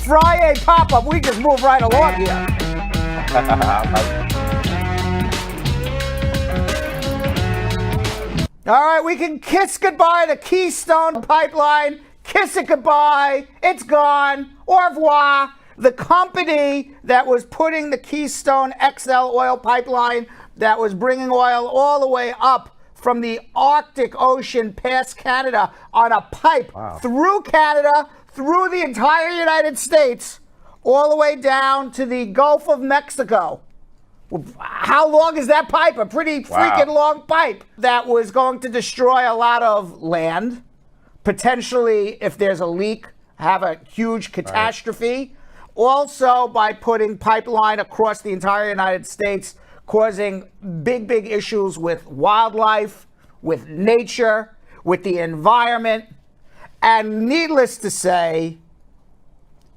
Friday pop-up. We just move right along here. All right, we can kiss goodbye to Keystone Pipeline. Kiss it goodbye. It's gone. Au revoir. The company that was putting the Keystone XL oil pipeline that was bringing oil all the way up from the Arctic Ocean past Canada on a pipe through Canada, through the entire United States, all the way down to the Gulf of Mexico. How long is that pipe? A pretty freaking long pipe that was going to destroy a lot of land. Potentially, if there's a leak, have a huge catastrophe. Right. Also, by putting pipeline across the entire United States, causing big issues with wildlife, with nature, with the environment. And needless to say,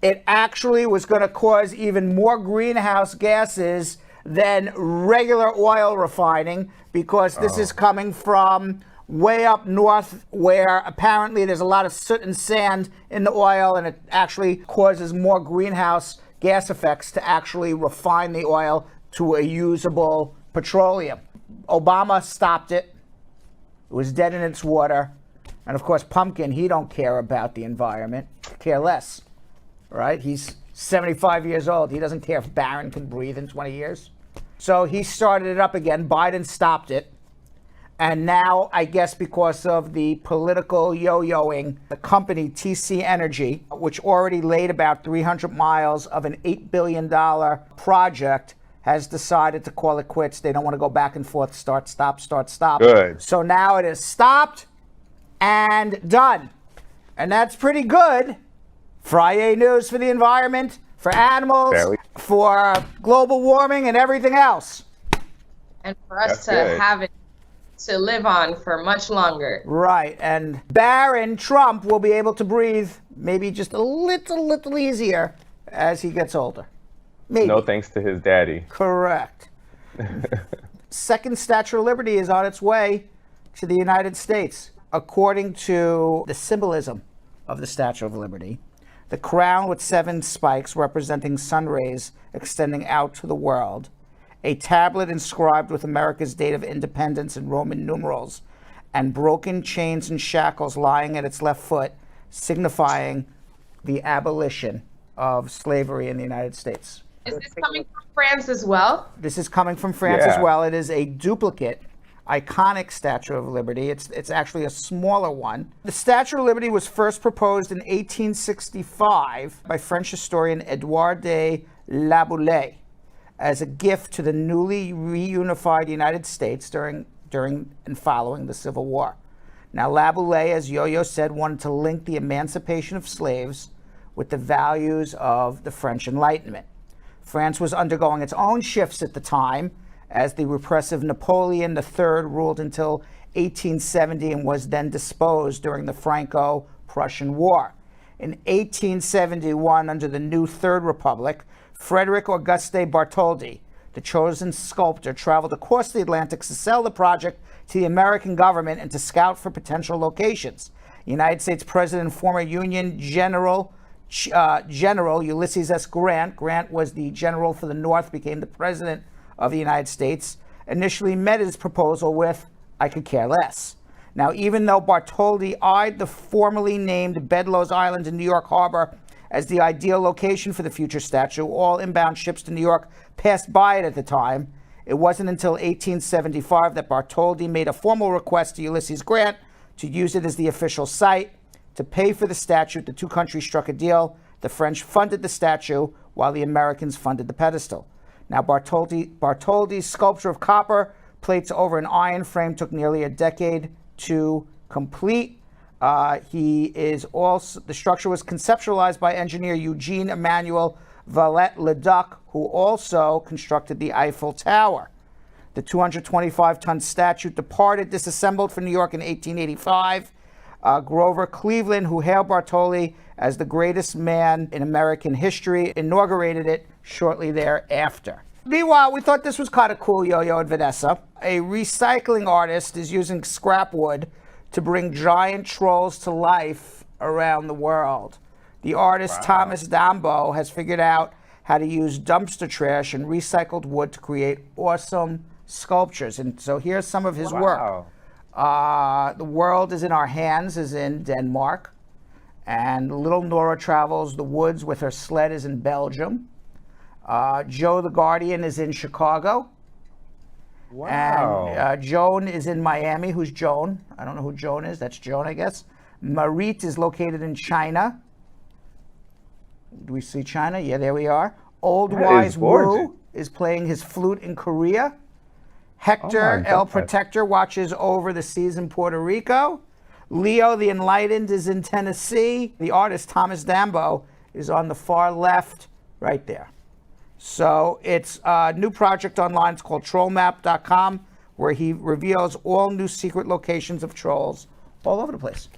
it actually was going to cause even more greenhouse gases than regular oil refining, because this is coming from way up north where apparently there's a lot of soot and sand in the oil, and it actually causes more greenhouse gas effects to actually refine the oil to a usable petroleum. Obama stopped it. It was dead in its water. And of course, Pumpkin, he don't care about the environment, care less, right? He's 75 years old. He doesn't care if Barron can breathe in 20 years. So he started it up again. Biden stopped it. And now, I guess because of the political yo-yoing, the company TC Energy, which already laid about 300 miles of an $8 billion project, has decided to call it quits. They don't want to go back and forth, start, stop, start, stop. Good. So now it is stopped and done. And that's pretty good. Friday news for the environment, for animals, for global warming and everything else. And for us have it to live on for much longer. Right. And Barron Trump will be able to breathe maybe just a little easier as he gets older. Maybe. No thanks to his daddy. Correct. Second Statue of Liberty is on its way to the United States. According to the symbolism of the Statue of Liberty, the crown with 7 spikes representing sun rays extending out to the world, a tablet inscribed with America's date of independence in Roman numerals, and broken chains and shackles lying at its left foot, signifying the abolition of slavery in the United States. Is this coming from France as well? This is coming from France as well. It is a duplicate, iconic Statue of Liberty. It's actually a smaller one. The Statue of Liberty was first proposed in 1865 by French historian Edouard de Laboulaye as a gift to the newly reunified United States during and following the Civil War. Now, Laboulaye, as Yo-Yo said, wanted to link the emancipation of slaves with the values of the French Enlightenment. France was undergoing its own shifts at the time, as the repressive Napoleon III ruled until 1870 and was then disposed during the Franco-Prussian War. In 1871, under the new Third Republic, Frederick Auguste Bartholdi, the chosen sculptor, traveled across the Atlantic to sell the project to the American government and to scout for potential locations. United States President and former Union General Ulysses S. Grant was the general for the North, became the president of the United States, initially met his proposal with, "I could care less." Now, even though Bartholdi eyed the formerly named Bedloes Island in New York Harbor as the ideal location for the future statue, all inbound ships to New York passed by it at the time. It wasn't until 1875 that Bartholdi made a formal request to Ulysses Grant to use it as the official site. To pay for the statue, the two countries struck a deal. The French funded the statue while the Americans funded the pedestal. Now, Bartholdi's sculpture of copper plates over an iron frame took nearly a decade to complete. The structure was conceptualized by engineer Eugene Emmanuel Valette-Leduc, who also constructed the Eiffel Tower. The 225-ton statue departed disassembled for New York in 1885. Grover Cleveland, who hailed Bartholdi as the greatest man in American history, inaugurated it shortly thereafter. Meanwhile, we thought this was kind of cool, Yo-Yo and Vanessa. A recycling artist is using scrap wood to bring giant trolls to life around the world. the artist Thomas Dambo has figured out how to use dumpster trash and recycled wood to create awesome sculptures. And so here's some of his work. The World is in Our Hands is in Denmark. And little Nora travels the woods with her sled is in Belgium. Joe the Guardian is in Chicago. Wow. And Joan is in Miami. Who's Joan? I don't know who Joan is. That's Joan, I guess. Marit is located in China. Do we see China? Yeah, there we are. Old Wise Wu is playing his flute in Korea. Hector El Protector watches over the seas in Puerto Rico. Leo the Enlightened is in Tennessee. The artist Thomas Dambo is on the far left right there. So it's a new project online. It's called trollmap.com, where he reveals all new secret locations of trolls all over the place.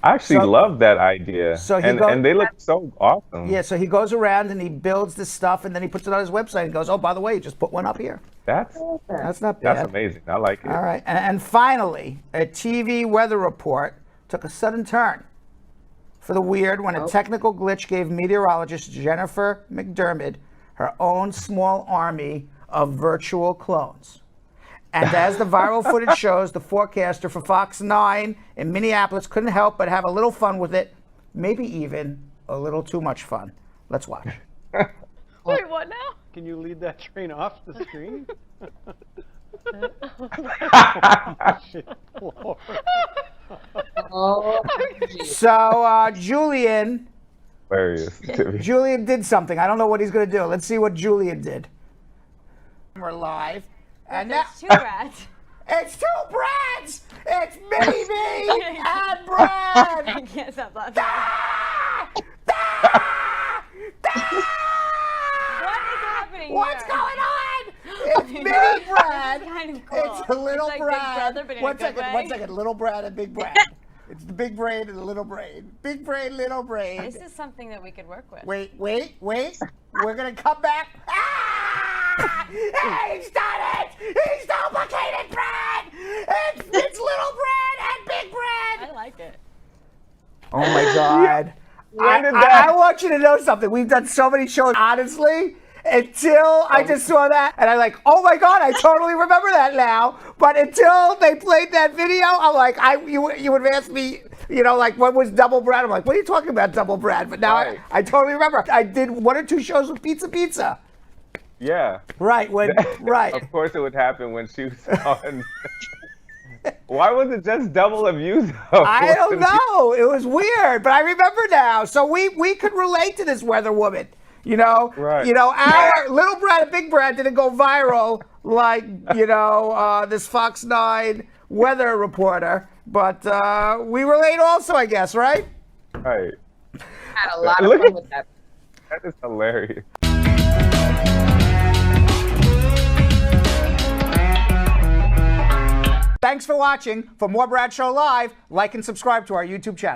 I actually love that idea. And they look so awesome. Yeah, so he goes around and he builds this stuff and then he puts it on his website and goes, oh, by the way, just put one up here. That's not bad. That's amazing. I like it. All right. And finally, a TV weather report took a sudden turn for the weird when a technical glitch gave meteorologist Jennifer McDermed her own small army of virtual clones. And as the viral footage shows, the forecaster for Fox 9 in Minneapolis couldn't help but have a little fun with it, maybe even a little too much fun. Let's watch. Wait, what now? Can you lead that train off the screen? So Julian Hilarious. Julian did something. I don't know what he's going to do. Let's see what Julian did. We're live. And now, It's two Brads. it's two Brads! It's me and Brad! I can't stop laughing. What is happening What's here? going on? It's mini Brad. Kind of cool. It's a little It's like Brad. Big Brother, but in a One good second, way. 1 second. Little Brad and Big Brad. It's the big brain and the little brain. Big brain, little brain. This is something that we could work with. Wait. We're going to come back. Ah! He's done it! He's duplicated Brad! It's little Brad and big Brad! I like it. Oh my God. I want you to know something. We've done so many shows, honestly, until I just saw that. And I'm like, oh my God, I totally remember that now. But until they played that video, I'm like, you would have asked me, like, what was Double Brad? I'm like, what are you talking about, Double Brad? But now I totally remember. I did 1 or 2 shows with Pizza. Yeah. Right. Right. Of course it would happen when she was on. Why was it just double of you, though? I don't know. It was weird, but I remember now. So we could relate to this weather woman. Right. Our little Brad and Big Brad didn't go viral like, this Fox 9 weather reporter, but we relate also, I guess, right? Right. Had a lot of fun with that. That is hilarious. Thanks for watching. For more Brad Show Live, like and subscribe to our YouTube channel.